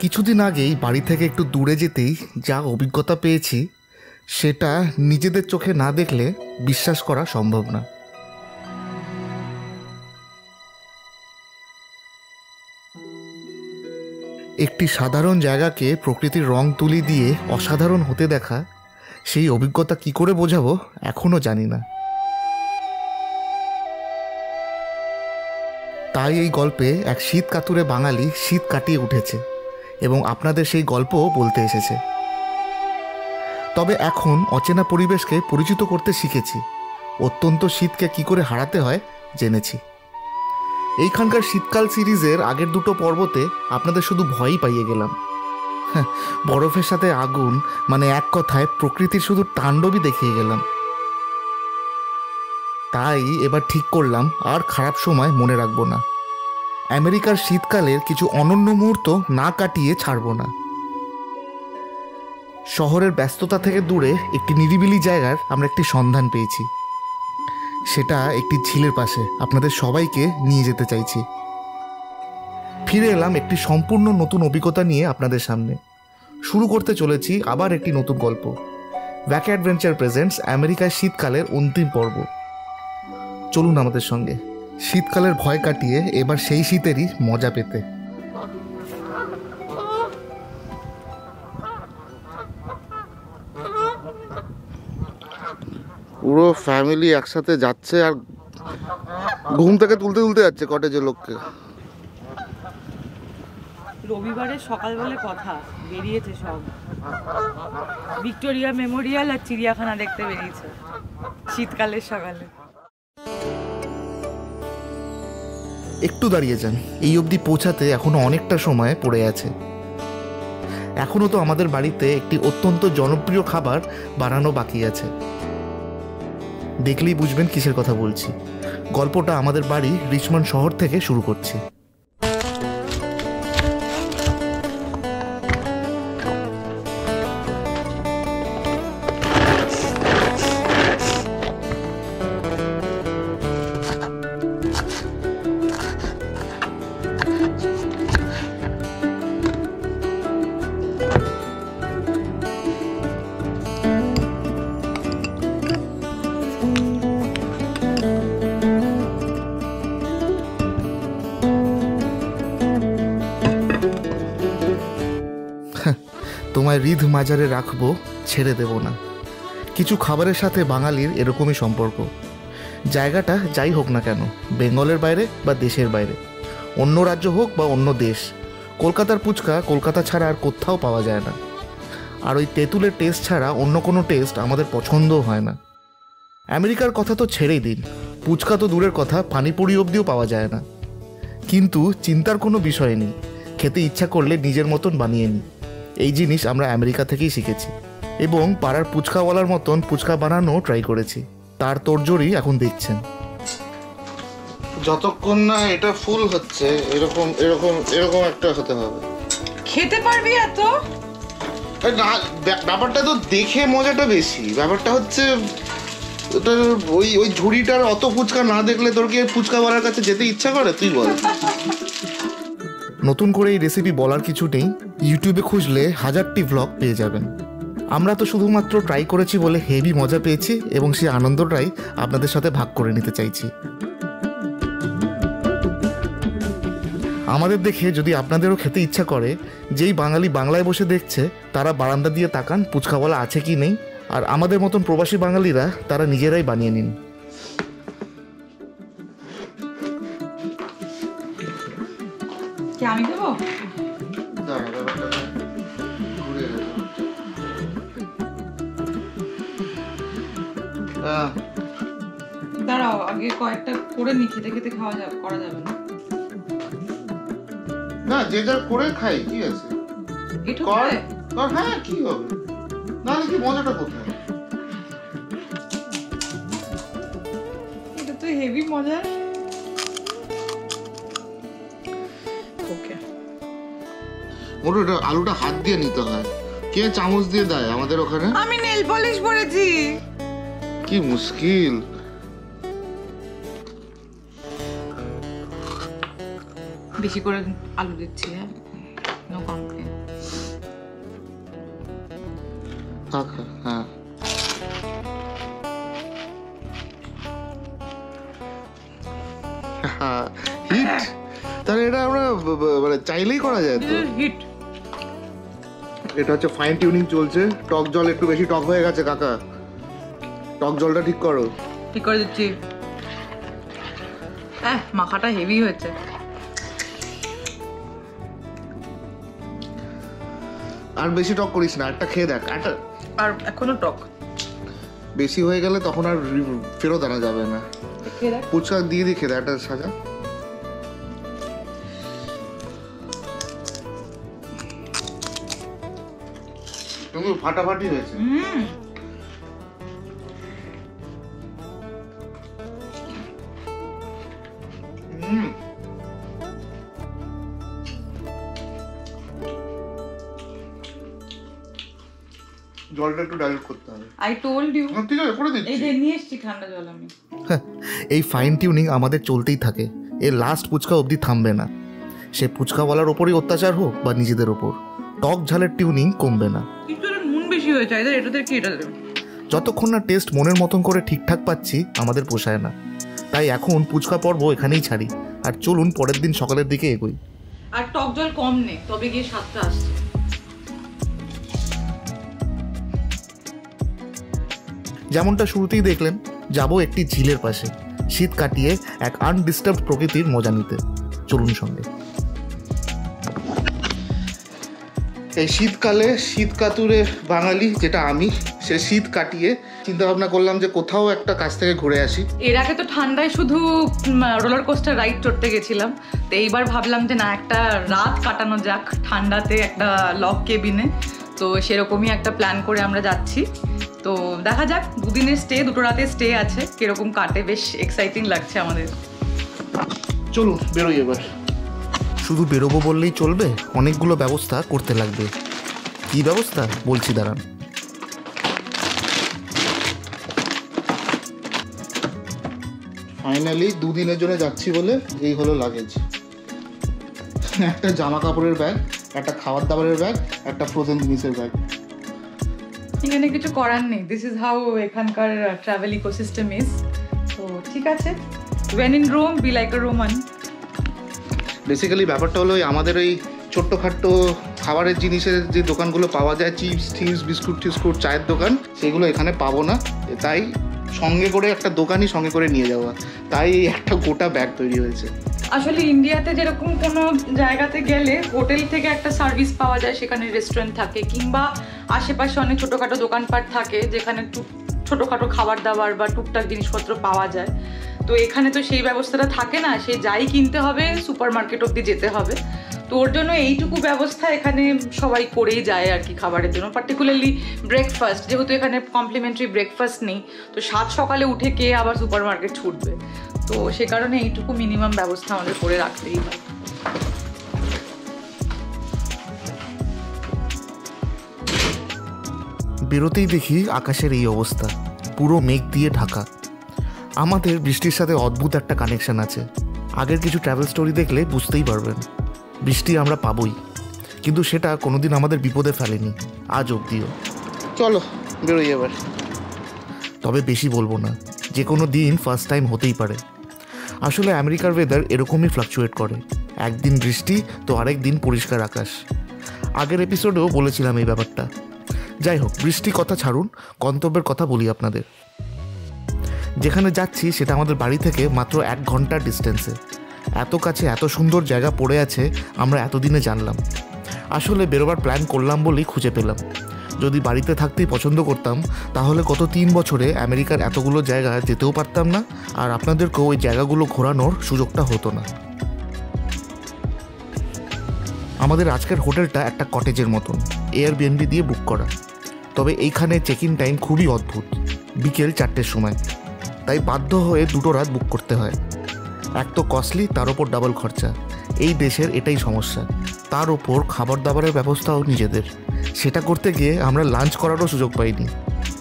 কিছুদিন আগেই বাড়ি থেকে একটু দূরে যেতেই যা অভিজ্ঞতা পেয়েছি সেটা নিজেদের চোখে না দেখলে বিশ্বাস করা সম্ভব না। একটি সাধারণ জায়গাকে প্রকৃতির রং তুলি দিয়ে অসাধারণ হতে দেখা, সেই অভিজ্ঞতা কি করে বোঝাবো এখনো জানি না। তাই এই গল্পে এক শীত কাতুরে বাঙালি শীত কাটিয়ে উঠেছে এবং আপনাদের সেই গল্প বলতে এসেছে। তবে এখন অচেনা পরিবেশকে পরিচিত করতে শিখেছি, অত্যন্ত শীতকে কি করে হারাতে হয় জেনেছি। এইখানকার শীতকাল সিরিজের আগের দুটো পর্বতে আপনাদের শুধু ভয়ই পাইয়ে গেলাম। বরফের সাথে আগুন, মানে এক কথায় প্রকৃতির শুধু তাণ্ডবই দেখিয়ে গেলাম। তাই এবার ঠিক করলাম আর খারাপ সময় মনে রাখবো না। আমেরিকার শীতকালের কিছু অনন্য মুহূর্ত না কাটিয়ে ছাড়ব না। শহরের ব্যস্ততা থেকে দূরে একটি নিরিবিলি জায়গার আমরা একটি সন্ধান পেয়েছি। সেটা একটি ঝিলের পাশে আপনাদের সবাইকে নিয়ে যেতে চাইছি। ফিরে এলাম একটি সম্পূর্ণ নতুন অভিজ্ঞতা নিয়ে আপনাদের সামনে। শুরু করতে চলেছি আবার একটি নতুন গল্প, ওয়াকি অ্যাডভেঞ্চার প্রেজেন্টস আমেরিকায় শীতকালের অন্তিম পর্ব। চলুন আমাদের সঙ্গে শীতকালের ভয় কাটিয়ে এবার সেই শীতেরই মজা পেতে। পুরো ফ্যামিলি একসাথে যাচ্ছে আর ঘুম থেকে তুলতে তুলতে যাচ্ছে কটেজের লোককে। রবিবারের সকালবেলা কথা বেরিয়েছে সব, ভিক্টোরিয়া মেমোরিয়াল আর চিড়িয়াখানা দেখতে বেরিয়েছে শীতকালের সকালে। একটু দাঁড়িয়ে যান, এই অবধি পৌঁছাতে এখনো অনেকটা সময় পড়ে আছে। এখনো তো আমাদের বাড়িতে একটি অত্যন্ত জনপ্রিয় খাবার বানানো বাকি আছে। দেখলেই বুঝবেন কিসের কথা বলছি। গল্পটা আমাদের বাড়ি রিচমন্ড শহর থেকে শুরু করছি। তোমায় রিধ মাজারে রাখবো, ছেড়ে দেব না। কিছু খাবারের সাথে বাঙালির এরকমই সম্পর্ক। জায়গাটা যাই হোক না কেন, বেঙ্গলের বাইরে বা দেশের বাইরে, অন্য রাজ্য হোক বা অন্য দেশ, কলকাতার ফুচকা কলকাতা ছাড়া আর কোথাও পাওয়া যায় না। আর ওই তেঁতুলের টেস্ট ছাড়া অন্য কোনো টেস্ট আমাদের পছন্দও হয় না। আমেরিকার কথা তো ছেড়েই দিন, ফুচকা তো দূরের কথা, পানিপুরি অবধিও পাওয়া যায় না। কিন্তু চিন্তার কোনো বিষয় নেই, খেতে ইচ্ছা করলে নিজের মতন বানিয়ে নিই। এই জিনিস আমরা আমেরিকা থেকেই শিখেছি এবং পাড়ার ফুচকাওয়ালার মতন ফুচকা বানানো ট্রাই করেছি। তার তোড়জোড়ই এখন দেখছেন। যতক্ষণ না এটা ফুল হচ্ছে এরকম এরকম এরকম একটা হতে হবে। খেতে পারবি এত? না, ব্যাপারটা তো দেখে মজাটা বেশি। ব্যাপারটা হচ্ছে ওই ওই ঝুড়িটার অত ফুচকা না দেখলে তোর কি ফুচকাওয়ালার কাছে যেতে ইচ্ছা করে? তুই বল। নতুন করে এই রেসিপি বলার কিছু নেই, ইউটিউবে খুঁজলে হাজারটি ভ্লগ পেয়ে যাবেন। আমরা তো শুধুমাত্র ট্রাই করেছি বলে হেভি মজা পেয়েছি এবং সেই আনন্দটাই আপনাদের সাথে ভাগ করে নিতে চাইছি। আমাদের দেখে যদি আপনাদেরও খেতে ইচ্ছা করে, যেই বাঙালি বাংলায় বসে দেখছে তারা বারান্দা দিয়ে তাকান ফুচকাওয়ালা আছে কি নেই, আর আমাদের মতন প্রবাসী বাঙালিরা তারা নিজেরাই বানিয়ে নিন। আমি দেবো? দাঁড়াও, আগে কয়েকটা করে নি, খেতে খেতে খাওয়া যাবে, করা যাবে না। না, যে যা করে খাই, কি আছে? হ্যাঁ, কি হবে? না কি মজাটা কোথায়? এটা তো হেভি মজা। ওটা আলুটা হাত দিয়ে নিতে হয়, কে চামচ দিয়ে দেয় আমাদের ওখানে? আমি নেল পলিশ পরেছি। কি মুশকিল। বেশি করে আলু দিচ্ছি, হ্যাঁ, নো কমপ্লেন। হ্যাঁ হিট, তাহলে এটা আমরা মানে চাইলেই করা যায় তো। হিট। এটা হচ্ছে ফাইন টিউনিং চলছে। টক জল একটু বেশি টক হয়ে গেছে কাকা, টক জলটা ঠিক করো। ঠিক করে দিচ্ছি। মাখাটা হেভি হয়েছে। আর বেশি টক করিস না, একটা খেয়ে দেখ। আর এখনো টক বেশি হয়ে গেলে তখন আর ফেরত আনা যাবে না। পুচকা দিয়ে দিয়ে খেয়ে দেখ একটা সাজা। ফাটাফাটি হয়েছে। জলটা একটু ডাইলুট করতে হবে। I told you. ঠিক আছে, করে দিচ্ছি। এই যে নিয়ে এসেছি ঠান্ডা জল আমি। এই ফাইন টিউনিং আমাদের চলতেই থাকে, এর লাস্ট পুচকা অবধি থামবে না। সে পুচকাওয়ালার ওপরই অত্যাচার হোক বা নিজেদের ওপর, টক ঝালের টিউনিং কমবে না। কিন্তু নুন বেশি হয়েছে, এটাতে কি এটা দেবে? যতক্ষণ না টেস্ট মনের মতন করে ঠিকঠাক পাচ্ছি আমাদের পোষায় না। তাই এখন পুচকা পর্ব এখানেই ছাড়ি, আর চলুন পরের দিন সকালের দিকে এগোই। আর টক জল কম নে, তবে গিয়ে স্বাদটা আসছে। যেমনটা শুরুতেই দেখলেন, যাব একটি ঝিলের পাশে শীত কাটিয়ে এক আনডিস্টার্বড প্রকৃতির মজা নিতে। চলুন সঙ্গে। এই শীতকালে শীত কাতুরে বাঙালি যেটা আমি, সে শীত কাটিয়ে চিন্তা ভাবনা করলাম যে কোথাও একটা কাছ থেকে ঘুরে আসি। এর আগে তো ঠান্ডায় শুধু রোলার কোস্টার রাইড চড়তে গেছিলাম, তো এইবার ভাবলাম যে না, একটা রাত কাটানো যাক ঠান্ডাতে একটা লক কেবিনে। তো সেরকমই একটা প্ল্যান করে আমরা যাচ্ছি। তো দেখা যাক, দুদিনের স্টে, দুটো রাতের স্টে আছে, কিরকম কাটে। বেশ এক্সাইটিং লাগছে আমাদের। চলুন বেরোই এবার। শুধু বেরোবো বললেই চলবে, অনেকগুলো ব্যবস্থা করতে লাগবে। কী ব্যবস্থা বলছি দাঁড়ান। ফাইনালি দুদিনের জন্য যাচ্ছি বলে এই হলো লাগেজ। একটা জামা কাপড়ের ব্যাগ, একটা খাবার দাবারের ব্যাগ, একটা ফ্রোজেন জিনিসের ব্যাগ। এখানে কিছু করার নেই, দিস ইজ হাউ এখানকার ট্রাভেল ইকোসিস্টেম ইজ। তো ঠিক আছে, when in Rome be like a Roman। Basically ব্যাপারটা হলো আমাদের ওই ছোট্টখাট্টো খাবারের জিনিসের যে দোকানগুলো পাওয়া যায়, চিপস টিপস বিস্কুট টিস্কুট চায়ের দোকান, সেগুলো এখানে পাবো না। তাই সঙ্গে করে একটা দোকানই সঙ্গে করে নিয়ে যাওয়া, তাই একটা গোটা ব্যাগ তৈরি হয়েছে। আসলে ইন্ডিয়াতে যেরকম কোনো জায়গাতে গেলে হোটেল থেকে একটা সার্ভিস পাওয়া যায়, সেখানে রেস্টুরেন্ট থাকে, কিংবা আশেপাশে অনেক ছোটোখাটো দোকানপাট থাকে যেখানে ছোটোখাটো খাবার দাবার বা টুকটাক জিনিসপত্র পাওয়া যায়। তো এখানে তো সেই ব্যবস্থাটা থাকে না, সে যাই কিনতে হবে সুপার মার্কেট অব্দি যেতে হবে। তো ওর জন্য এইটুকু ব্যবস্থা এখানে সবাই করেই যায় আর কি খাবারের জন্য। পার্টিকুলারলি ব্রেকফাস্ট, যেহেতু এখানে কমপ্লিমেন্টারি ব্রেকফাস্ট নেই, তো সকালে উঠে কে আবার সুপার মার্কেট ছুটবে। তো সে কারণে এইটুকু মিনিমাম ব্যবস্থা আমাদের করে রাখতেই হয়। বেরোতেই দেখি আকাশের এই অবস্থা, পুরো মেঘ দিয়ে ঢাকা। আমাদের বৃষ্টির সাথে অদ্ভুত একটা কানেকশন আছে। আগের কিছু ট্রাভেল স্টোরি দেখলে বুঝতেই পারবেন। বৃষ্টি আমরা পাবোই, কিন্তু সেটা কোনোদিন আমাদের বিপদে ফেলেনি আজ অবধিও। চলো বেরোই এবার। তবে বেশি বলবো না, যে কোনো দিন ফার্স্ট টাইম হতেই পারে। আসলে আমেরিকার ওয়েদার এরকমই ফ্লাকচুয়েট করে, একদিন বৃষ্টি তো আরেক দিন পরিষ্কার আকাশ। আগের এপিসোডেও বলেছিলাম এই ব্যাপারটা। যাই হোক, বৃষ্টি কথা ছাড়ুন, গন্তব্যের কথা বলি আপনাদের। যেখানে যাচ্ছি সেটা আমাদের বাড়ি থেকে মাত্র 1 ঘন্টার ডিস্টেন্সে। এত কাছে এত সুন্দর জায়গা পড়ে আছে আমরা এতদিনে জানলাম। আসলে বেরোবার প্ল্যান করলাম বলেই খুঁজে পেলাম। যদি বাড়িতে থাকতেই পছন্দ করতাম তাহলে গত 3 বছরে আমেরিকার এতগুলো জায়গা যেতেও পারতাম না, আর আপনাদেরকেও ওই জায়গাগুলো ঘোরানোর সুযোগটা হতো না। আমাদের আজকের হোটেলটা একটা কটেজের মতন, এয়ারবিএনবি দিয়ে বুক করা। তবে এইখানে চেক ইন টাইম খুবই অদ্ভুত, বিকেল 4টের সময়। তাই বাধ্য হয়ে 2টো রাত বুক করতে হয়। এক তো কস্টলি, তার ওপর ডাবল খরচা। এই দেশের এটাই সমস্যা। তার ওপর খাবার দাবারের ব্যবস্থাও নিজেদের, সেটা করতে গিয়ে আমরা লাঞ্চ করারও সুযোগ পাইনি।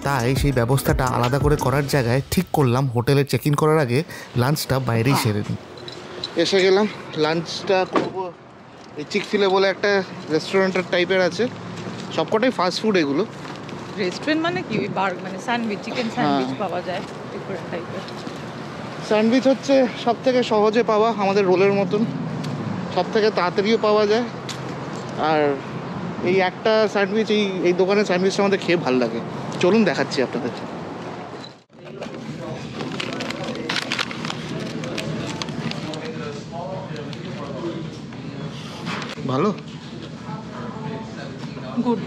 তাই সেই ব্যবস্থাটা আলাদা করে করার জায়গায় ঠিক করলাম হোটেলে চেক ইন করার আগে লাঞ্চটা বাইরেই সেরে নিই। এসে গেলাম, লাঞ্চটা করবো এই চিকফিলে বলে একটা রেস্টুরেন্টের টাইপের আছে, সবকটাই ফাস্ট ফুড এগুলো। রেস্টুরেন্ট মানে কি ওই বার মানে স্যান্ডউইচ চিকেন স্যান্ডউইচ পাওয়া যায় ডিফারেন্ট টাইপের। স্যান্ডউইচ হচ্ছে সব থেকে সহজে পাওয়া, আমাদের রোলের মতন, সব থেকে তাড়াতাড়িও পাওয়া যায়। আর এই একটা স্যান্ডউইচ এই দোকানের স্যান্ডউইচটা আমাদের খেয়ে ভালো লাগে। চলুন দেখাচ্ছি আপনাদের। ভালো গুড।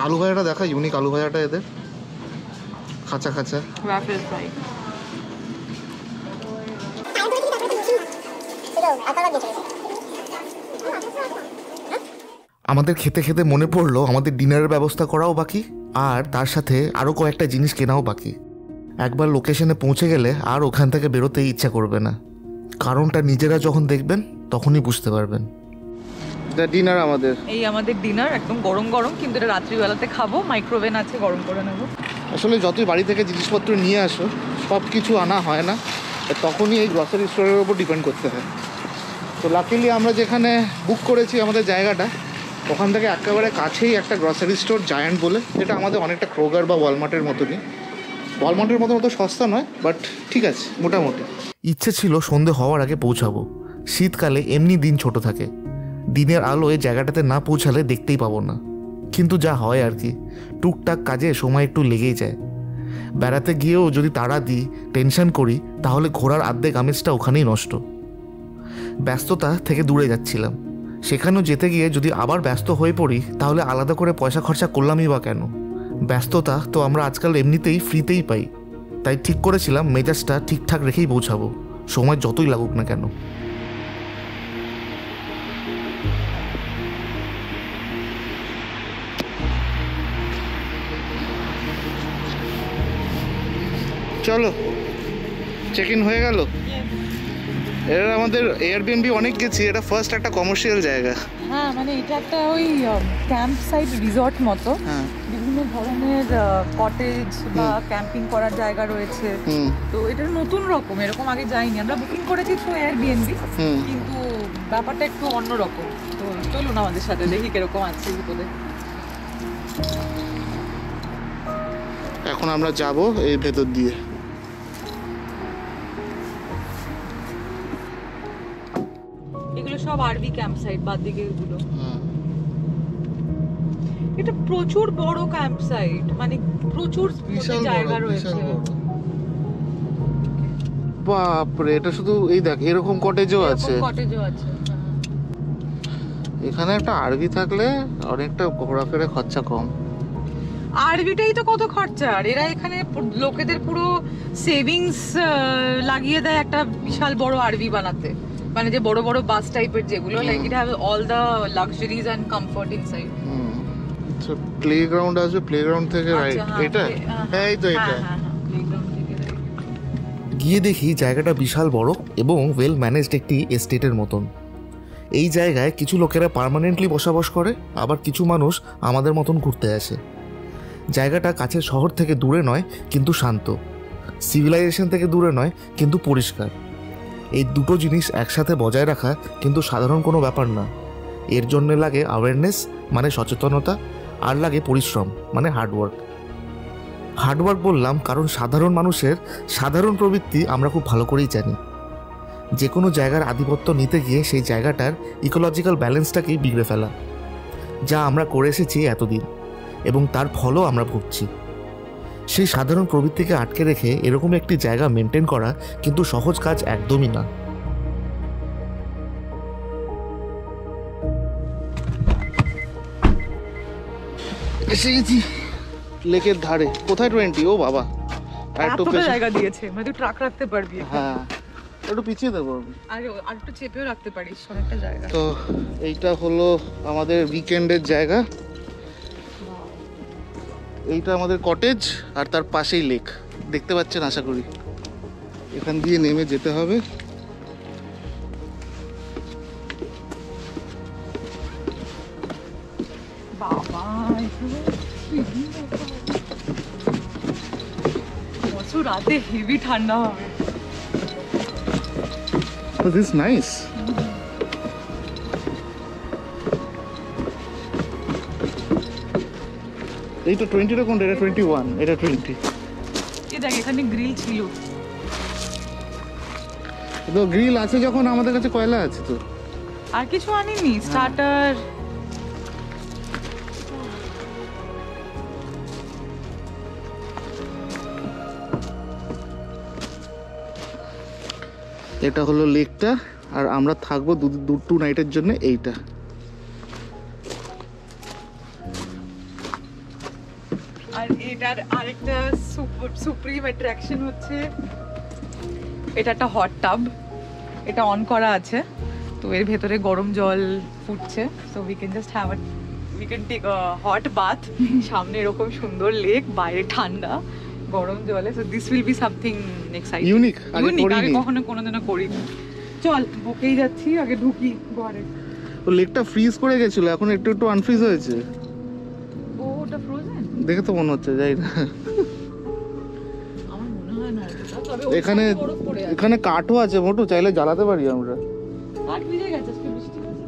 আলু ভাজাটা দেখা, ইউনিক আলু ভাজাটা এদের, খাঁচা খাঁচা রাফেল ফ্রাই। আমাদের খেতে খেতে মনে পড়লো আমাদের ডিনারের ব্যবস্থা করাও বাকি, আর তার সাথে আরও কয়েকটা জিনিস কেনাও বাকি। একবার লোকেশনে পৌঁছে গেলে আর ওখান থেকে বেরোতেই ইচ্ছা করবে না। কারণটা নিজেরা যখন দেখবেন তখনই বুঝতে পারবেন। ডিনার আমাদের ডিনার একদম গরম গরম, কিন্তু এটা রাত্রিবেলাতে খাবো, মাইক্রোওভেন আছে, গরম করে নেবো। আসলে যতই বাড়ি থেকে জিনিসপত্র নিয়ে আসো সব কিছু আনা হয় না, তখনই এই গ্রসারি স্টোরের ওপর ডিপেন্ড করতে হয়। তো লাকিলি আমরা যেখানে বুক করেছি আমাদের জায়গাটা, ওখান থেকে একেবারে কাছেই একটা গ্রসারি স্টোর জায়ান্ট বলে, যেটা আমাদের অনেকটা ক্রোগার বা ওয়ালমার্টের মতনই। ওয়ালমার্টের মতো অত সস্তা নয়, বাট ঠিক আছে মোটামুটি। ইচ্ছে ছিল সন্ধে হওয়ার আগে পৌঁছাবো। শীতকালে এমনি দিন ছোট থাকে, দিনের আলোয় জায়গাটাতে না পৌঁছালে দেখতেই পাবো না। কিন্তু যা হয় আর কি, টুকটাক কাজে সময় একটু লেগেই যায়। বেড়াতে গিয়েও যদি তাড়া দিই, টেনশন করি, তাহলে ঘোরার আর্ধেক আমেজটা ওখানেই নষ্ট। ব্যস্ততা থেকে দূরে যাচ্ছিলাম, সেখানেও যেতে গিয়ে যদি আবার ব্যস্ত হয়ে পড়ি তাহলে আলাদা করে পয়সা খরচা করলামই বা কেন? ব্যস্ততা তো আমরা আজকাল এমনিতেই ফ্রিতেই পাই। তাই ঠিক করেছিলাম মেজাজটা ঠিকঠাক রেখেই পৌঁছাবো, সময় যতই লাগুক না কেন। চলো, চেক ইন হয়ে গেল। এটা আমাদের এয়ারবিএনবি অনেক গেছি, এটা ফার্স্ট একটা কমার্শিয়াল জায়গা। হ্যাঁ, মানে এটা একটা ওই ক্যাম্প সাইট রিসর্ট মতো। বিভিন্ন ধরনের কটেজ বা ক্যাম্পিং করার জায়গা রয়েছে। তো এটা নতুন রকম, এরকম আগে যাইনি। আমরা বুকিং করেছি তো এয়ারবিএনবি, কিন্তু ব্যাপারটা একটু অন্যরকম। তো চলুন আমাদের সাথে দেখি কিরকম আছে বলে। এখন আমরা যাব এই ভেতর দিয়ে। এগুলো সব আরবি ক্যাম্প সাইট, বাদ দিকে এগুলো। এটা প্রচুর বড় ক্যাম্প সাইট, মানে প্রচুর জায়গা রয়েছে। বাপরে, এটা শুধু এই দেখ, এরকম কটেজও আছে। এখানে একটা আরবি থাকলে অনেকটা ঘোরাফেরা খরচা কম। আরবিটাই তো কত খরচা, আর এরা এখানে লোকেদের পুরো সেভিংস লাগিয়ে দেয় একটা বিশাল বড় আরবি বানাতে। মানে যে বড় বড় বাস টাইপের যেগুলো, like it have all the luxuries and comfort inside. তো প্লেগ্রাউন্ড আছে, প্লেগ্রাউন্ড থেকে রাইট এটা, এই তো এটা। গিয়ে দেখি জায়গাটা বিশাল বড় এবং ওয়েল ম্যানেজড একটি এস্টেটের মতন। এই জায়গায় কিছু লোকেরা পার্মানেন্টলি বসবাস করে, আবার কিছু মানুষ আমাদের মতন ঘুরতে আসে। জায়গাটা কাছের শহর থেকে দূরে নয়, কিন্তু শান্ত। সিভিলাইজেশন থেকে দূরে নয়, কিন্তু পরিষ্কার। এই দুটো জিনিস একসাথে বজায় রাখা কিন্তু সাধারণ কোনো ব্যাপার না। এর জন্য লাগে অ্যাওয়ারনেস, মানে সচেতনতা, আর লাগে পরিশ্রম, মানে হার্ডওয়ার্ক। হার্ডওয়ার্ক বললাম কারণ সাধারণ মানুষের সাধারণ প্রবৃত্তি আমরা খুব ভালো করেই জানি। যে কোনো জায়গার আধিপত্য নিতে গিয়ে সেই জায়গাটার ইকোলজিক্যাল ব্যালেন্সটাকেই বিগড়ে ফেলা, যা আমরা করে এসেছি এতদিন, এবং তার ফলও আমরা ভুগছি। সেই সাধারণ প্রবৃত্তিকে আটকে রেখে এরকম একটি জায়গা মেনটেন করা কিন্তু সহজ কাজ একদমই না। এসে গেছি লেকের ধারে। কোথায় 20? ও বাবা, একটু জায়গা দিয়েছে, মানে তুই ট্রাক রাখতে পারবি। হ্যাঁ, একটু পিছিয়ে দেবো, আর একটু চেপেও রাখতে পারিস অনেকটা জায়গা। তো এইটা হলো আমাদের উইকেন্ডের জায়গা। এইটা আমাদের কটেজ, আর তার পাশেই লেক দেখতে পাচ্ছেন আশা করি। এখান দিয়ে নেমে যেতে হবে। বাবা, বছর রাতে হেভি ঠান্ডা হবে। This is nice. এই তো 20টা কোনটা? এটা 21, এটা 20। এই দেখ এখানে গ্রিল ছিল। তো গ্রিল আছে যখন আমাদের কাছে কয়লা আছে তো। আর কিছু আনিনি, স্টার্টার। এটা হলো লেকটা, আর আমরা থাকবো 2 নাইটের জন্য এইটা। আর এটার আরেকটা সুপ্রিম অ্যাট্রাকশন হচ্ছে এটা একটা হট টাব। এটা অন করা আছে, তো এর ভেতরে গরম জল ফুটছে, so we can just have we can take a hot bath. সামনে এরকম সুন্দর লেক, বাইরে ঠান্ডা, গরম জলে। So this will be something exciting, unique. আগে কখনো কোনোদিনও করিনি। চল বকেই যাচ্ছি, আগে ঢুকি ঘরে। তো লেকটা ফ্রিজ করে গেছিল, এখন একটু একটু আনফ্রিজ হয়েছে। ও ওটা ফ্রোজেন দেখে তো মনে হচ্ছে, যাই না। আমার মনে হয় না ওটা, তবে এখানে এখানে কাঠও আছে মোটু, চাইলে জ্বালাতে পারি আমরা। কাঠ ভিজে গেছে, আজকে বৃষ্টি হয়েছে।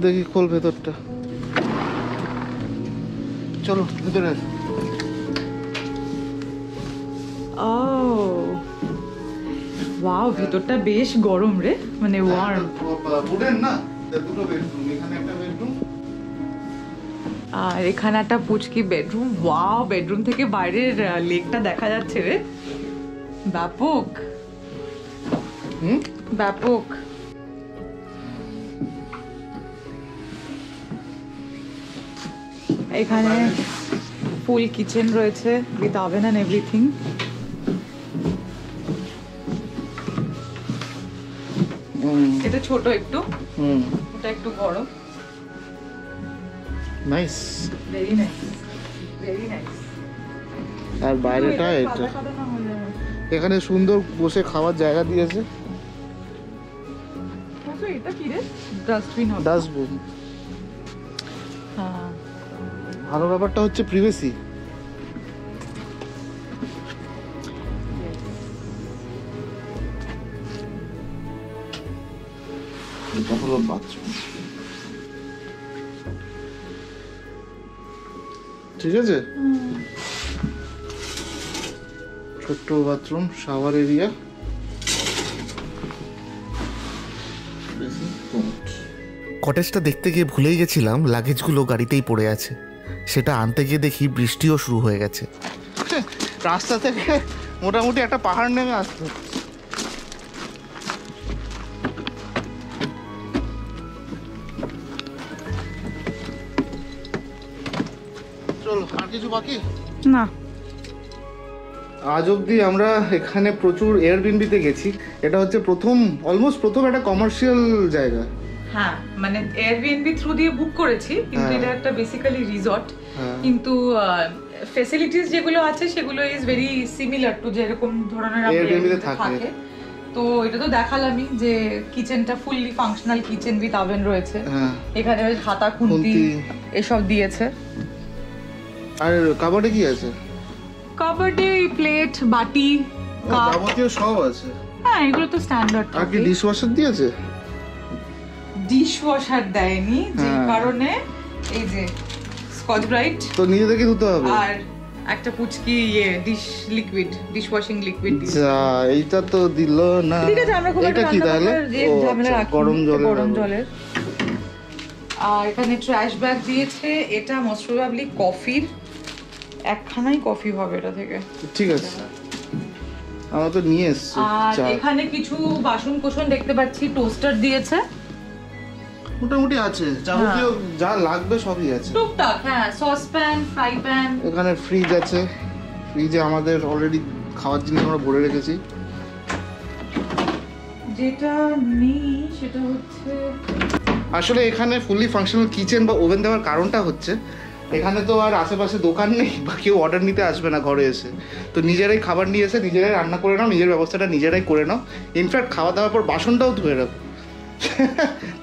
দেখি খোল ভেতরটা, চলো ভেতরে। ও ওয়াও, ভেতরটা বেশ গরম রে, মানে ওয়ার্ম। উডেন না, দুটো বেডরুম, এখানে একটা বেডরুম আর এখানে একটা পুচকি বেডরুম। ওয়াও, বেডরুম থেকে বাইরের লেকটা দেখা যাচ্ছে রে, ব্যাপক ব্যাপক। এখানে ফুল কিচেন রয়েছে উইথ ওভেন এন্ড এভরিথিং। এটা ছোট একটু, এটা একটু বড়। Nice, very nice, very nice. আর বাইরেটা এটা, এখানে সুন্দর বসে খাওয়ার জায়গা দিয়েছে। এটা কি রে? ডাস্টবিন। ডাস্টবিন। হ্যাঁ, ভালো ব্যাপারটা হচ্ছে প্রিভেসি। এটা হলো বাথরুম, ঠিক আছে। ছোট্ট বাথরুম, শাওয়ার এরিয়া, কটেজটা দেখতে গিয়ে ভুলেই গেছিলাম লাগেজগুলো গাড়িতেই পড়ে আছে। সেটা আনতে গিয়ে দেখি বৃষ্টিও শুরু হয়ে গেছে। রাস্তা থেকে মোটামুটি একটা পাহাড় নেমে আসতো। চলো, আর কিছু বাকি না। আজ অবধি আমরা এখানে প্রচুর এয়ারবিএনবিতে গেছি, এটা হচ্ছে অলমোস্ট প্রথম একটা কমার্শিয়াল জায়গা। হ্যাঁ, মানে এয়ারবিএনবি থ্রু দিয়ে বুক করেছি, কিন্তু এটা একটা বেসিক্যালি রিসর্ট। কিন্তু ফ্যাসিলিটিস যেগুলো আছে সেগুলো ইজ ভেরি সিমিলার টু যেরকম ধরনের এয়ারবিএনবিতে থাকে। তো এটা তো দেখালামই যে কিচেনটা fully functional kitchen with oven রয়েছে। এখানে হাতা খুন্তি এসব দিয়েছে। আর কাবার্ডে কি আছে? কাবার্ডে প্লেট, বাটি, যাবতীয় সব আছে। হ্যাঁ, এগুলো তো স্ট্যান্ডার্ড। আর কি ডিশওয়াশার দিয়েছে? ডিশওয়াশার দেয়নি, যে কারণে এই যে স্কচ ব্রাইট তো নিজে থেকে ধুতে হবে, আর একটা পুচকি ডিশ ওয়াশিং লিকুইড দিয়েছে। যা, এইটা তো দিল না। ঠিক আছে, আমরা খুব একটা কি তাহলে ঝামেলা রাখি, গরম জলের। আর এখানে ট্র্যাশ ব্যাগ দিয়েছে, এটা মোস্ট প্রবাবলি কফির, একখানাই কফি হবে এটা থেকে। ঠিক আছে, আমরা তো নিয়ে এসেছি। আর এখানে কিছু বাসন কোসন দেখতে পাচ্ছি, টোস্টার দিয়েছে, মোটামুটি আছে, যাবতীয় যা লাগবে সবই আছে টুকটাক। হ্যাঁ, সসপ্যান, ফ্রাই প্যান। এখানে ফ্রিজ আছে, ফ্রিজে আমাদের অলরেডি খাওয়ার জিনিস আমরা ভরে রেখেছি। যেটা নেই সেটা হচ্ছে, আসলে এখানে ফুললি ফাংশনাল কিচেন বা ওভেন দেওয়ার কারণটা হচ্ছে এখানে তো আর আশেপাশে দোকান নেই বা কেউ অর্ডার নিতে আসবে না ঘরে এসে, তো নিজেরাই খাবার নিয়ে এসে নিজেরাই রান্না করে নাও, নিজের ব্যবস্থাটা নিজেরাই করে নাও। ইনফ্যাক্ট খাওয়া দাওয়ার পর বাসনটাও ধুয়ে রাখো।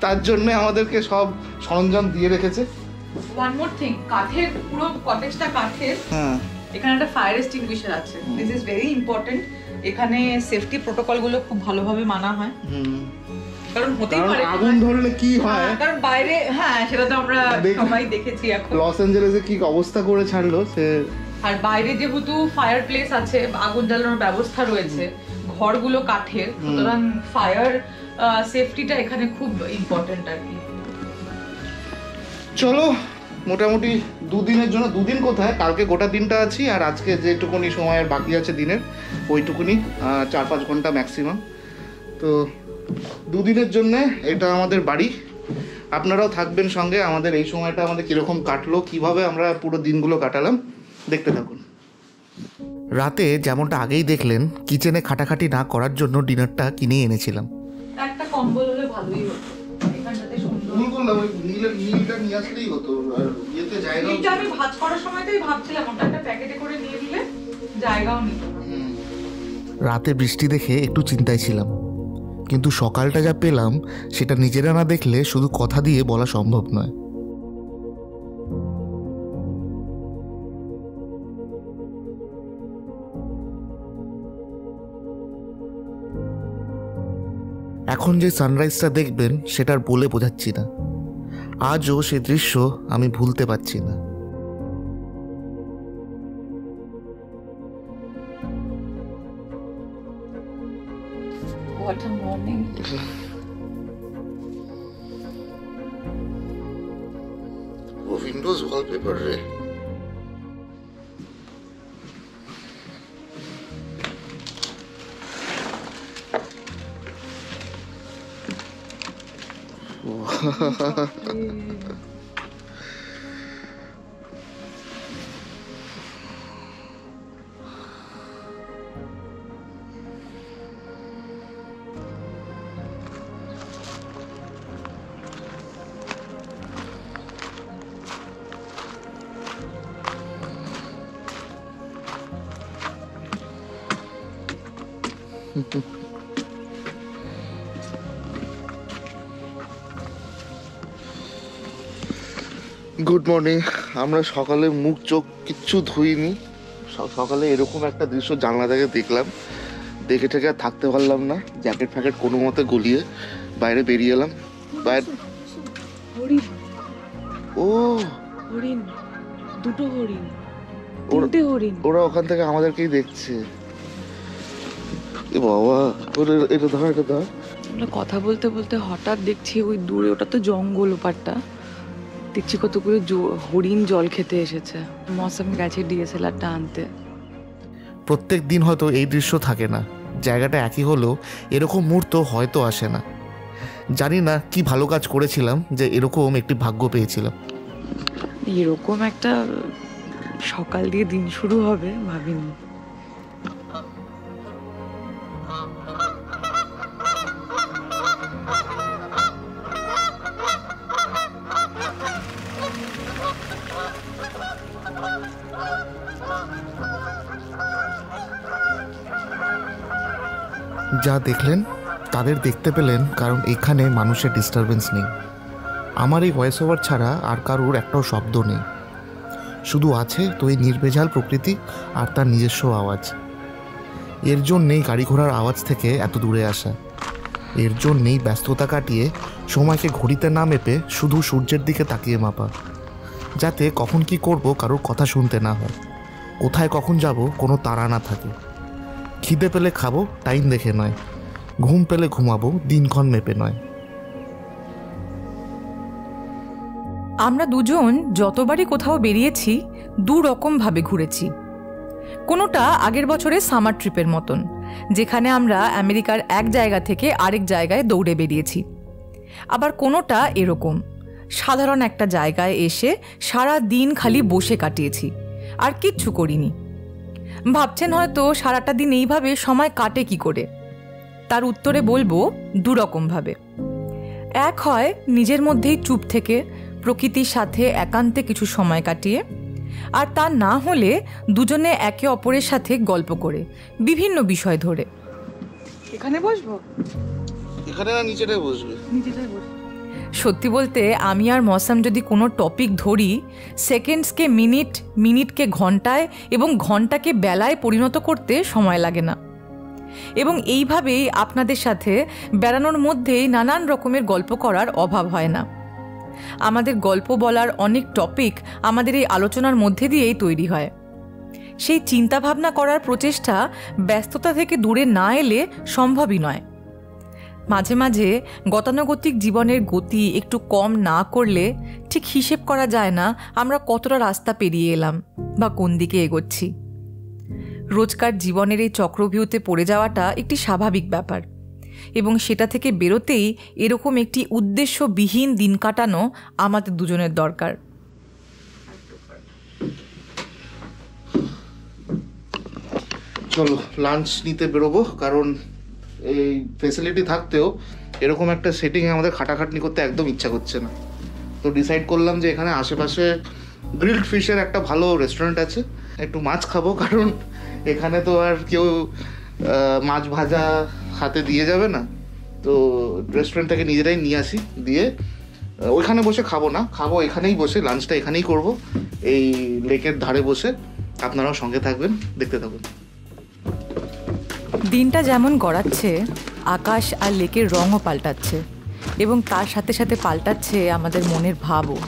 তার জন্য আমাদেরকে সব সরঞ্জাম দিয়ে রেখেছে। ওয়ান মোর থিং, কাঠের, পুরো কটেজটা কাঠের। হ্যাঁ, এখানে একটা ফায়ার এক্সটিংগুইশার আছে। This is very important. এখানে সেফটি প্রোটোকলগুলো খুব ভালোভাবে মানা হয়, কারণ হতেই পারে আগুন ধরলে কি হয়, কারণ বাইরে সেটা তো আমরা সবাই দেখেছি এখন লস অ্যাঞ্জেলেসে কি অবস্থা করে ছাড়লো সে। আর বাইরে যেহেতু ফায়ার প্লেস আছে, আগুন জ্বালানোর ব্যবস্থা রয়েছে, ঘরগুলো কাঠের, সুতরাং ফায়ার সেফটিটা এখানে খুব ইম্পর্টেন্ট আর কি। চলো মোটামুটি 2 দিনের জন্য, 2 দিন কোথায়, কালকে গোটা দিনটা আছি, আর আজকে যেটুকুনি সময়ের বাকি আছে দিনের ওইটুকুনি 4-5 ঘন্টা ম্যাক্সিমাম। তো 2 দিনের জন্য এটা আমাদের বাড়ি, আপনারাও থাকবেন সঙ্গে। আমাদের এই সময়টা আমাদের কীরকম কাটলো, কিভাবে আমরা পুরো দিনগুলো কাটালাম দেখতে থাকুন। রাতে যেমনটা আগেই দেখলেন, কিচেনে খাটাখাটি না করার জন্য ডিনারটা কিনে এনেছিলাম। একটা কম্বল হলে ভালোই হতো, এখানটাতে সুন্দর। নীলটা নিয়ে আসলেই হতো, আর ইয়েতে জায়গা। নীলটা আমি ভাঁজ করার সময়তেই ভাবছিলাম ওটা একটা প্যাকেটে করে নিয়ে দিলে জায়গাও নিত না। রাতে বৃষ্টি দেখে একটু চিন্তায় ছিলাম, কিন্তু সকালটা যা পেলাম সেটা নিজেরা না দেখলে শুধু কথা দিয়ে বলা সম্ভব নয়। এখন যে সানরাইজটা দেখবেন সেটার বলে বোঝাচ্ছি না, আজও সে দৃশ্য আমি ভুলতে পারছি না। What a morning. Windows wallpaper রে। Good morning. আমরা সকালে মুখ চোখ কিচ্ছু ধুইনি, সকালে এরকম একটা দৃশ্য জানলা থেকে দেখলাম, দেখে ঠেকে আর থাকতে পারলাম না, জ্যাকেট ফ্যাকেট কোনো মতে গলিয়ে বাইরে বেরিয়ে এলাম। ও হরিণ, দুটো হরিণ, ওরা ওখান থেকে আমাদেরকেই দেখছে। বাবা, এটা ধর, এটা ধর। আমরা কথা বলতে বলতে হঠাৎ দেখছি ওই দূরে, ওটা তো জঙ্গল, ওপারটা দেখছি কতগুলো হরিণ জল খেতে এসেছে। মৌসুম গেছে ডিএসএলআরটা আনতে। প্রত্যেক দিন হয়তো এই দৃশ্য থাকে না, জায়গাটা একই হলেও এরকম মুহূর্ত হয়তো আসে না। জানি না কি ভালো কাজ করেছিলাম যে এরকম একটি ভাগ্য পেয়েছিলাম। এরকম একটা সকাল দিয়ে দিন শুরু হবে ভাবিনি। যা দেখলেন তাদের দেখতে পেলেন, কারণ এখানে মানুষের ডিস্টারবেন্স নেই। আমার এই ভয়েস ওভার ছাড়া আর কারোর একটাও শব্দ নেই, শুধু আছে তো এই নির্ভেজাল প্রকৃতি আর তার নিজস্ব আওয়াজ। এর জন্যেই গাড়ি ঘোড়ার আওয়াজ থেকে এত দূরে আসা, এর জন্যেই ব্যস্ততা কাটিয়ে সময়কে ঘড়িতে না মেপে শুধু সূর্যের দিকে তাকিয়ে মাপা, যাতে কখন কি করব কারোর কথা শুনতে না হয়, কোথায় কখন যাব কোনো তাড়া না থাকে। খিদে পেলে খাবো টাইম দেখে নয়, ঘুম পেলে ঘুমাবো দিনক্ষণ মেপে নয়। আমরা দুজন যতবারই কোথাও বেরিয়েছি 2 রকমভাবে ঘুরেছি। কোনোটা আগের বছরের সামার ট্রিপের মতন, যেখানে আমরা আমেরিকার এক জায়গা থেকে আরেক জায়গায় দৌড়ে বেরিয়েছি। আবার কোনোটা এরকম সাধারণ একটা জায়গায় এসে সারা দিন খালি বসে কাটিয়েছি, আর কিচ্ছু করিনি। ভাবছেন হয়তো সারাটা দিন এইভাবে সময় কাটে কি করে। তার উত্তরে বলবো 2 রকমভাবে। এক হয় নিজের মধ্যেই চুপ থেকে প্রকৃতির সাথে একান্তে কিছু সময় কাটিয়ে, আর তা না হলে দুজনে একে অপরের সাথে গল্প করে বিভিন্ন বিষয় ধরে। এখানে বসবো, এখানে না নিচেটাই বসবে? নিচেটাই বসবো। সত্যি বলতে আমি আর মৌসুম যদি কোনো টপিক ধরি, সেকেন্ডসকে মিনিট, মিনিটকে ঘন্টায় এবং ঘন্টাকে বেলায় পরিণত করতে সময় লাগে না। এবং এইভাবেই আপনাদের সাথে বেড়ানোর মধ্যেই নানান রকমের গল্প করার অভাব হয় না। আমাদের গল্প বলার অনেক টপিক আমাদের এই আলোচনার মধ্যে দিয়েই তৈরি হয়। সেই চিন্তাভাবনা করার প্রচেষ্টা ব্যস্ততা থেকে দূরে না এলে সম্ভবই নয়। মাঝে মাঝে গতানুগতিক জীবনের গতি একটু কম না করলে ঠিক হিসেব করা যায় না আমরা কতটা রাস্তা পেরিয়ে এলাম বা কোন দিকে এগোচ্ছি। রোজকার জীবনের এই চক্রভিউতে পড়ে যাওয়াটা একটি স্বাভাবিক ব্যাপার, এবং সেটা থেকে বেরোতেই এরকম একটি উদ্দেশ্যবিহীন দিন কাটানো আমাদের দুজনের দরকার। চলো লাঞ্চ নিতে বেরোবো, কারণ এই ফেসিলিটি থাকতেও এরকম একটা সেটিংয়ে আমাদের খাটাখাটনি করতে একদম ইচ্ছা করছে না। তো ডিসাইড করলাম যে এখানে আশেপাশে গ্রিলড ফিশের একটা ভালো রেস্টুরেন্ট আছে, একটু মাছ খাবো, কারণ এখানে তো আর কেউ মাছ ভাজা হাতে দিয়ে যাবে না। তো রেস্টুরেন্ট থেকে নিজেরাই নিয়ে আসি, দিয়ে ওইখানে বসে খাবো না, খাবো এখানেই বসে, লাঞ্চটা এখানেই করব, এই লেকের ধারে বসে। আপনারাও সঙ্গে থাকবেন, দেখতে থাকুন। দিনটা যেমন গড়াচ্ছে, আকাশ আর লেকের রঙও পাল্টাচ্ছে, এবং তার সাথে সাথে পাল্টাচ্ছে আমাদের মনের ভাবও।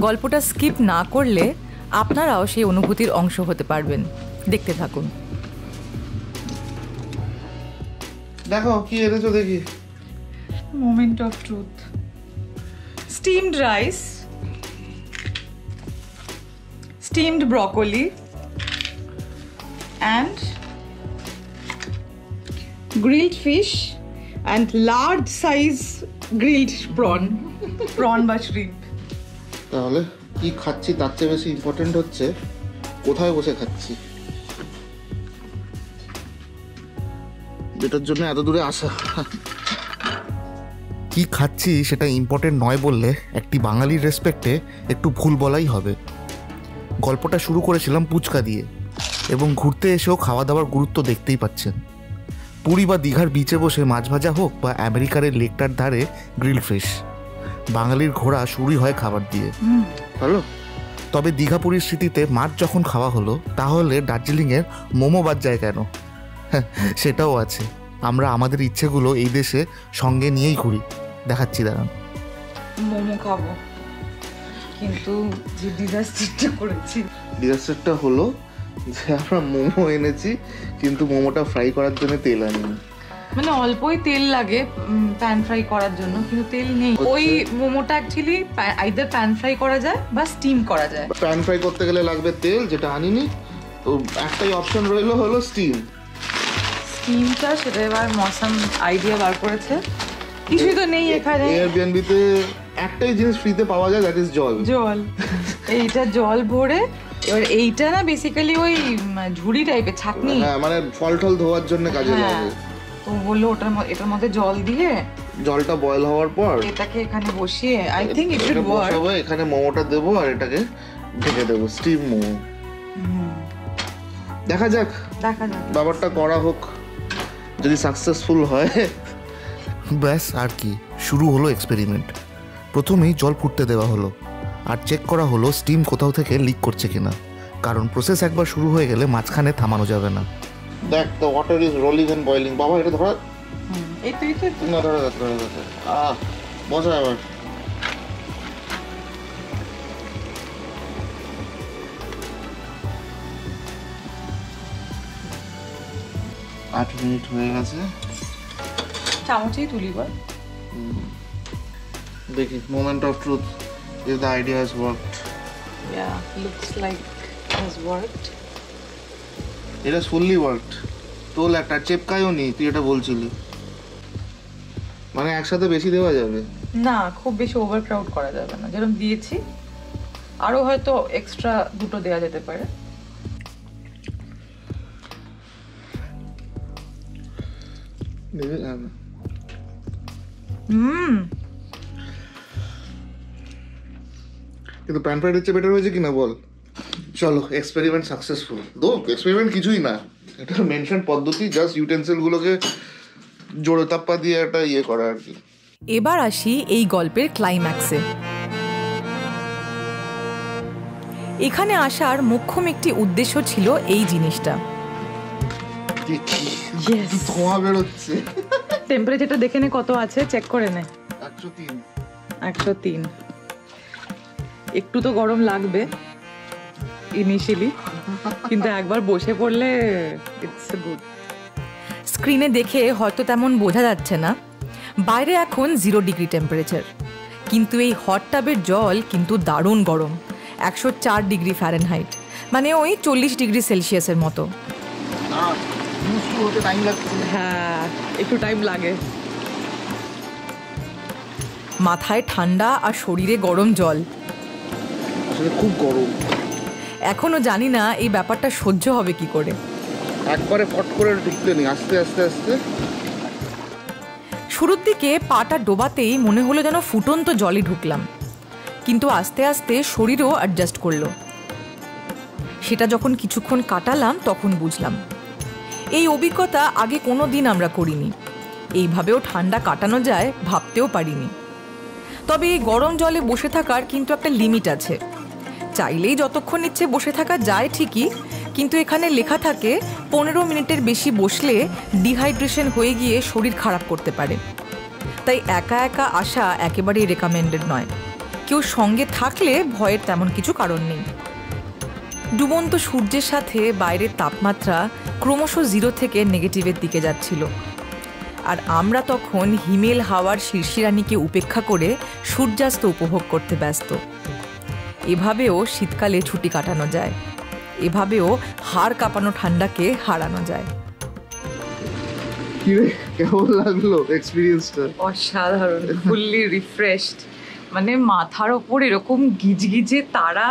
গল্পটা স্কিপ না করলে আপনারাও সেই অনুভূতির অংশ হতে পারবেন। দেখতে থাকুন। দেখো কি এনেছো দেখি। Moment of truth, steamed rice, steamed broccoli and grilled fish and large size grilled prawn বা shrimp. তাহলে কি খাচ্ছি তার চেয়ে বেশি ইম্পর্টেন্ট হচ্ছে কোথায় বসে খাচ্ছি, যেটার জন্য এত দূরে আসা। কি খাচ্ছি সেটা ইম্পর্টেন্ট নয় বললে একটি বাঙালির রেসপেক্টে একটু ভুল বলাই হবে। গল্পটা শুরু করেছিলাম পুচকা দিয়ে, এবং ঘুরতে এসেও খাওয়া দাওয়ার গুরুত্ব দেখতেই পাচ্ছেন। পুরী বা দীঘার বিচে বসে মাছ ভাজা হোক বা আমেরিকার লেকটার ধারে গ্রিল ফিশ, বাঙালির ঘোরা শুরুই হয় খাবার দিয়ে। ভালো। তবে দীঘা পুরীর স্মৃতিতে মাছ যখন খাওয়া হলো, তাহলে দার্জিলিংয়ের মোমো বাদ যায় কেন? সেটাও আছে। আমরা আমাদের ইচ্ছেগুলো এই দেশে সঙ্গে নিয়েই ঘুরি। দেখাচ্ছি, দাঁড়ান। মোমো খাবো, কিন্তু যে ডিজাস্টারটা করেছি, ডিজাস্টারটা হলো যে আমরা মোমো এনেছি, কিন্তু মোমোটা ফ্রাই করার জন্য তেল আনিনি। মানে অল্পই তেল লাগে প্যান ফ্রাই করার জন্য, কিন্তু তেল নেই। ওই মোমোটা অ্যাকচুয়ালি আইদার প্যান ফ্রাই করা যায় বা স্টিম করা যায়। প্যান ফ্রাই করতে গেলে লাগবে তেল, যেটা আনিনি। তো একটাই অপশন রইলো, হলো স্টিম। স্টিমটা সেটা এবার মৌসুম আইডিয়া বার করেছে। কিছুই তো নেই এখানে। এয়ারবিএনবিতে একটাই জিনিস ফ্রিতে পাওয়া যায়, দ্যাট ইজ জল। জল, এইটা জল ভরে। এবার এইটা না বেসিক্যালি ওই ঝুড়ি টাইপের ছাঁকনি, হ্যাঁ, মানে ফল টল ধোয়ার জন্য কাজে লাগে। তো বললো এটার মধ্যে জল দিয়ে, জলটা বয়েল হওয়ার পর এটাকে এখানে বসিয়ে, I think it will work. এখানে মোমোটা দেবো আর এটাকে ঢেকে দেবো, স্টিম মোমো। দেখা যাক ব্যাপারটা করা হোক, যদি সাকসেসফুল হয় ব্যাস। আর কি, শুরু হলো এক্সপেরিমেন্ট। প্রথমেই জল ফুটতে দেওয়া হলো, আর চেক করা হলো স্টিম কোথাও থেকে লিক করছে কিনা, কারণ প্রসেস একবার শুরু হয়ে গেলে মাঝখানে থামানো যাবে না। দেখ, the water is rolling and boiling. বাবা, এটা ধরা, এই তুই তো না, ধরা বসা আবার। 8 মিনিট হয়ে গেছে। চামচেই তুলি বল। দেখি, moment of truth, if the idea has worked. Yeah, looks like it has worked. It has fully worked. তোল একটা চেপকায়ও নি, তুই এটা বলছিলি। মানে একসাথে বেশি দেওয়া যাবে না, খুব বেশি ওভারক্রাউড করা যাবে না। যেরকম দিয়েছি আরো হয়তো এক্সট্রা দুটো দেওয়া যেতে পারে। কিন্তু প্যান ফ্রাইড হচ্ছে বেটার হয়েছে কিনা বল। চলো, এক্সপেরিমেন্ট সাকসেসফুল। দো এক্সপেরিমেন্ট কিছুই না, এটা মেনশন পদ্ধতি, জাস্ট ইউটেন্সিলগুলোকে জোরে তাপ্পা দিয়ে একটা ইয়ে করা আর কি। এবার আসি এই গল্পের ক্লাইম্যাক্সে। এখানে আসার মোক্ষম একটি উদ্দেশ্য ছিল এই জিনিসটা। Yes. ধোঁয়া বেরোচ্ছে। টেম্পারেচারটা দেখে নে কত আছে, চেক করে নে। 103। 103। একটু তো গরম লাগবে ইনিশিয়ালি, কিন্তু একবার বসে পড়লে ইটস গুড। স্ক্রিনে দেখে হয়তো তেমন বোঝা যাচ্ছে না, বাইরে এখন 0 ডিগ্রি টেম্পারেচার, কিন্তু এই হট টাবের জল কিন্তু দারুণ গরম, 104 ডিগ্রি ফ্যারেনহাইট, মানে ওই 40 ডিগ্রি সেলসিয়াসের মতো। হ্যাঁ, একটু টাইম লাগে। মাথায় ঠান্ডা আর শরীরে গরম জল, আসলে খুব গরম। এখনো জানি না এই ব্যাপারটা সহ্য হবে কি করে। একবারে ফট করে ঢুকতে নেই, আস্তে আস্তে আস্তে। শুরুর দিকে পাটা ডোবাতেই মনে হলো যেন ফুটন্ত জলে ঢুকলাম, কিন্তু আস্তে আস্তে শরীরও অ্যাডজাস্ট করলো। সেটা যখন কিছুক্ষণ কাটালাম তখন বুঝলাম এই অভিজ্ঞতা আগে কোনো দিন আমরা করিনি। এইভাবেও ঠান্ডা কাটানো যায় ভাবতেও পারিনি। তবে এই গরম জলে বসে থাকার কিন্তু একটা লিমিট আছে। চাইলেই যতক্ষণ ইচ্ছে বসে থাকা যায় ঠিকই, কিন্তু এখানে লেখা থাকে 15 মিনিটের বেশি বসলে ডিহাইড্রেশন হয়ে গিয়ে শরীর খারাপ করতে পারে। তাই একা একা আসা একেবারেই রেকমেন্ডেড নয়। কেউ সঙ্গে থাকলে ভয়ের তেমন কিছু কারণ নেই। ডুবন্ত সূর্যের সাথে বাইরের তাপমাত্রা ক্রমশ 0 থেকে নেগেটিভের দিকে যাচ্ছিল, আর আমরা তখন হিমেল হাওয়ার শিরশিরানিকে উপেক্ষা করে সূর্যাস্ত উপভোগ করতে ব্যস্ত। এভাবেও শীতকালে ছুটি কাটানো যায়, এভাবেও হাড় কাঁপানো ঠান্ডাকে হারানো যায়। কেমন লাগলো এক্সপেরিয়েন্সটা? অসাধারণ, ফুললি রিফ্রেশড। মানে মাথার ওপর এরকম গিজগিজে তারা,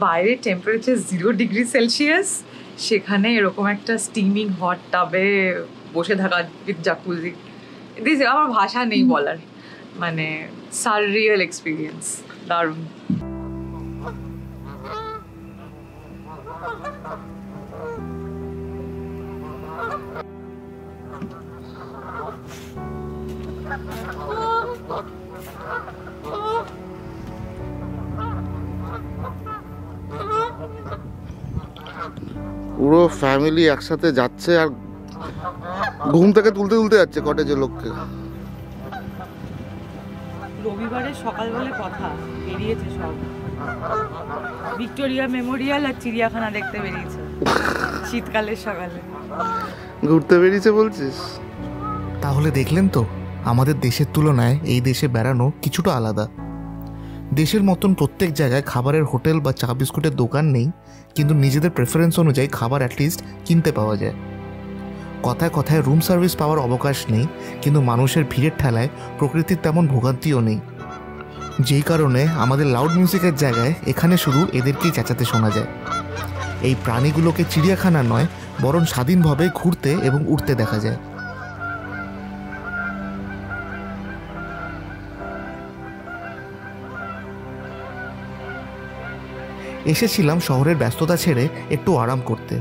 বাইরে টেম্পারেচার 0 ডিগ্রি সেলসিয়াস, সেখানে এরকম একটা স্টিমিং হট টাবে বসে থাকা উইথ জাকুজি, আমার ভাষা নেই বলার। মানে সাররিয়াল এক্সপিরিয়েন্স, দারুণ। পুরো ফ্যামিলি একসাথে যাচ্ছে আর ঘুম থেকে তুলতে তুলতে যাচ্ছে কটেজের লোককে। রবিবারের সকালবেলা কথা বেরিয়েছে সব, ভিক্টোরিয়া মেমোরিয়াল আর চিড়িয়াখানা দেখতে বেরিয়েছে শীতকালের সকালে। ঘুরতে বেরিয়েছে বলছিস? তাহলে দেখলেন তো, আমাদের দেশের তুলনায় এই দেশে বেড়ানো কিছুটা আলাদা। দেশের মতন প্রত্যেক জায়গায় খাবারের হোটেল বা চা বিস্কুটের দোকান নেই, কিন্তু নিজেদের প্রেফারেন্স অনুযায়ী খাবার অ্যাটলিস্ট কিনতে পাওয়া যায়। কথায় কথায় রুম সার্ভিস পাওয়ার অবকাশ নেই, কিন্তু মানুষের ভিড়ের ঠেলায় প্রকৃতির তেমন ভোগান্তিও নেই। যেই কারণে আমাদের লাউড মিউজিকের জায়গায় এখানে শুধু এদেরকেই চেঁচাতে শোনা যায়। এই প্রাণীগুলোকে চিড়িয়াখানা নয়, বরং স্বাধীনভাবে ঘুরতে এবং উড়তে দেখা যায়। এসেছিলাম শহরের ব্যস্ততা ছেড়ে একটু আরাম করতে।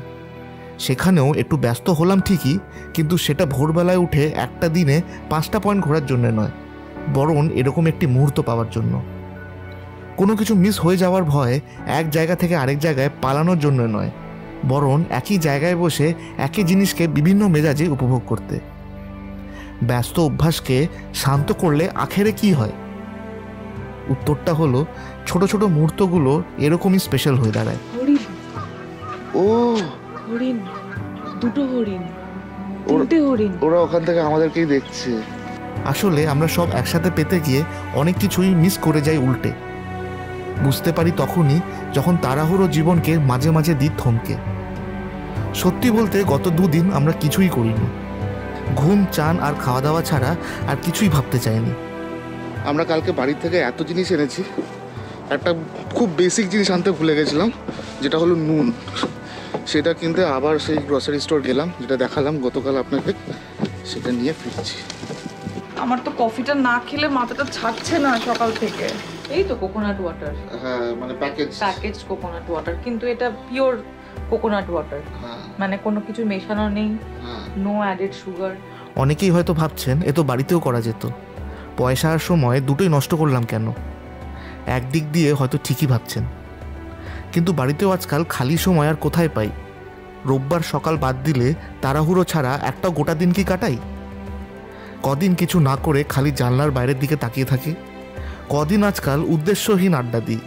সেখানেও একটু ব্যস্ত হলাম ঠিকই, কিন্তু সেটা ভোরবেলায় উঠে একটা দিনে 5টা পয়েন্ট ঘোরার জন্য নয়, বরং এরকম একটি মুহূর্ত পাওয়ার জন্য। কোনো কিছু মিস হয়ে যাওয়ার ভয়ে এক জায়গা থেকে আরেক জায়গায় পালানোর জন্য নয়, বরং একই জায়গায় বসে একই জিনিসকে বিভিন্ন মেজাজে উপভোগ করতে। ব্যস্ত অভ্যাসকে শান্ত করলে আখেরে কি হয়? উত্তরটা হলো, ছোট ছোট মুহূর্তগুলো এরকমই স্পেশাল হয়ে দাঁড়ায়। ও হরিণ, দুটো হরিণ, তিনটে হরিণ, ওরা ওখান থেকে আমাদেরকেই দেখছে। আসলে আমরা সব একসাথে পেতে গিয়ে অনেক কিছুই মিস করে যাই উল্টে। বুঝতে পারি তখনই যখন তাড়াহুড়ো জীবনকে মাঝে মাঝে দিই থমকে। সত্যি বলতে গত 2 দিন আমরা কিছুই করিনি। ঘুম, চান আর খাওয়া দাওয়া ছাড়া আর কিছুই ভাবতে চাইনি। আমরা কালকে বাড়ি থেকে এত জিনিস এনেছি, একটা খুব বেসিক জিনিস আনতে ভুলে গেছিলাম, যেটা হলো নুন। সেটা কিনতে আবার সেই গ্রসারি স্টোর গেলাম, যেটা দেখালাম গতকাল আপনাকে, সেটা নিয়ে ফিরছি। আমার তো কফিটা না খেলে মাথাটা ছাড়ছে না সকাল থেকে। এই তো কোকোনাট ওয়াটার, হ্যাঁ মানে প্যাকেজ কোকোনাট ওয়াটার, কিন্তু এটা পিওর কোকোনাট ওয়াটার, মানে কোনো কিছু মেশানো নেই, নো অ্যাডেড সুগার। অনেকেই হয়তো ভাবছেন এ তো বাড়িতেও করা যেত, পয়সা আর সময় দুটোই নষ্ট করলাম কেন? একদিক দিয়ে হয়তো ঠিকই ভাবছেন, কিন্তু বাড়িতেও আজকাল খালি সময় আর কোথায় পাই? রোববার সকাল বাদ দিলে তাড়াহুড়ো ছাড়া একটা গোটা দিন কি কাটাই? কদিন কিছু না করে খালি জানলার বাইরের দিকে তাকিয়ে থাকি? কদিন আজকাল উদ্দেশ্যহীন আড্ডা দিই?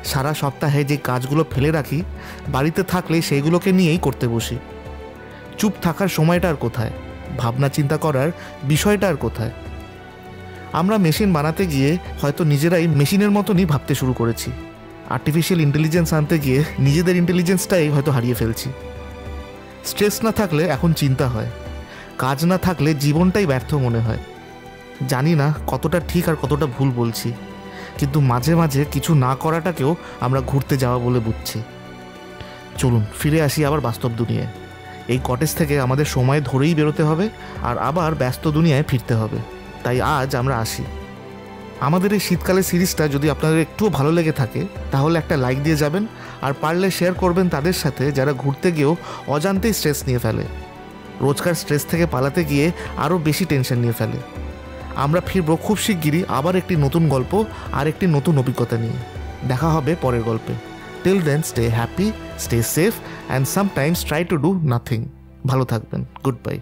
সারা সপ্তাহে যে কাজগুলো ফেলে রাখি বাড়িতে থাকলে সেইগুলোকে নিয়েই করতে বসি। চুপ থাকার সময়টা আর কোথায়? ভাবনা চিন্তা করার বিষয়টা আর কোথায়? আমরা মেশিন বানাতে গিয়ে হয়তো নিজেরাই মেশিনের মতনই ভাবতে শুরু করেছি। আর্টিফিশিয়াল ইন্টেলিজেন্স আনতে গিয়ে নিজেদের ইন্টেলিজেন্সটাই হয়তো হারিয়ে ফেলছি। স্ট্রেস না থাকলে এখন চিন্তা হয়, কাজ না থাকলে জীবনটাই ব্যর্থ মনে হয়। জানি না কতটা ঠিক আর কতটা ভুল বলছি, কিন্তু মাঝে মাঝে কিছু না করাটাকেও আমরা ঘুরতে যাওয়া বলে বুঝছি। চলুন ফিরে আসি আবার বাস্তব দুনিয়ায়। এই কটেজ থেকে আমাদের সময় ধরেই বেরোতে হবে আর আবার ব্যস্ত দুনিয়ায় ফিরতে হবে। তাই আজ আমরা আসি। আমাদের এই শীতকালের সিরিজটা যদি আপনাদের একটুও ভালো লেগে থাকে তাহলে একটা লাইক দিয়ে যাবেন, আর পারলে শেয়ার করবেন তাদের সাথে যারা ঘুরতে গিয়েও অজান্তেই স্ট্রেস নিয়ে ফেলে, রোজকার স্ট্রেস থেকে পালাতে গিয়ে আরও বেশি টেনশন নিয়ে ফেলে। আমরা ফিরবো খুব শিগগিরই আবার একটি নতুন গল্প আর একটি নতুন অভিজ্ঞতা নিয়ে। দেখা হবে পরের গল্পে। Till then stay happy, stay safe and sometimes try to do nothing. ভালো থাকবেন। Good by.